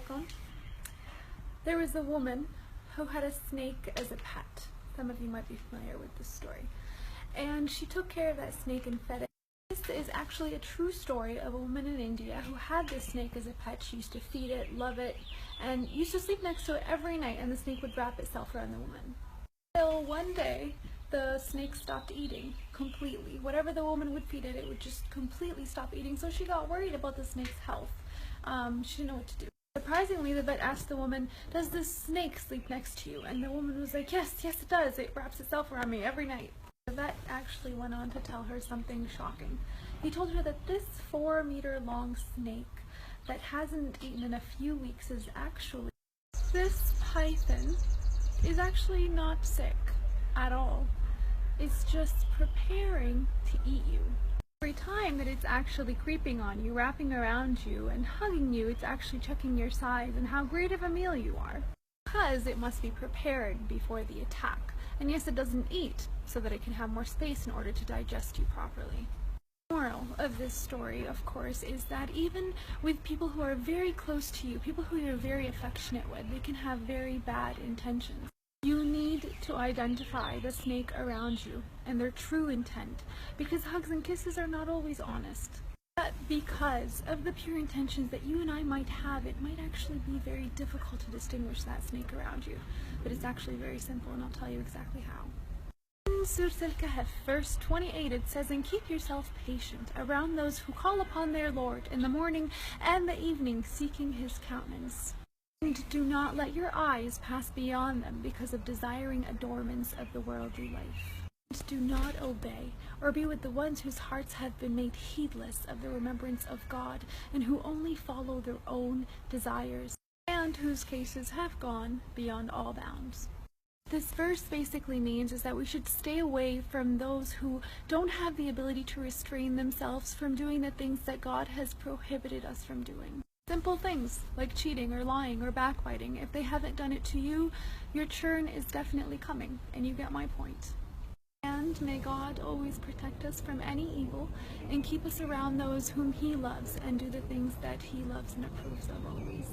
عليكم. There was a woman who had a snake as a pet. Some of you might be familiar with this story. And she took care of that snake and fed it. This is actually a true story of a woman in India who had this snake as a pet. She used to feed it, love it, and used to sleep next to it every night, and the snake would wrap itself around the woman. Until one day, the snake stopped eating completely. Whatever the woman would feed it, it would just completely stop eating. So she got worried about the snake's health. She didn't know what to do. Surprisingly, the vet asked the woman, "Does this snake sleep next to you?" And the woman was like, yes it does. It wraps itself around me every night. The vet actually went on to tell her something shocking. He told her that this 4-meter long snake that hasn't eaten in a few weeks is actually, this python is actually not sick at all. It's just preparing to eat you. Every time that it's actually creeping on you, wrapping around you and hugging you, it's actually checking your size and how great of a meal you are. Because it must be prepared before the attack. And yes, it doesn't eat so that it can have more space in order to digest you properly. The moral of this story, of course, is that even with people who are very close to you, people who you're very affectionate with, they can have very bad intentions. You need to identify the snake around you and their true intent, because hugs and kisses are not always honest. But because of the pure intentions that you and I might have, it might actually be very difficult to distinguish that snake around you. But it's actually very simple, and I'll tell you exactly how. In Surah Al-Kahf, verse 28, it says, "And keep yourself patient around those who call upon their Lord in the morning and the evening, seeking His countenance. And do not let your eyes pass beyond them because of desiring adornments of the worldly life. And do not obey or be with the ones whose hearts have been made heedless of the remembrance of God, and who only follow their own desires, and whose cases have gone beyond all bounds." This verse basically means is that we should stay away from those who don't have the ability to restrain themselves from doing the things that God has prohibited us from doing. Simple things like cheating or lying or backbiting. If they haven't done it to you, your turn is definitely coming, and you get my point. And may God always protect us from any evil and keep us around those whom He loves and do the things that He loves and approves of always.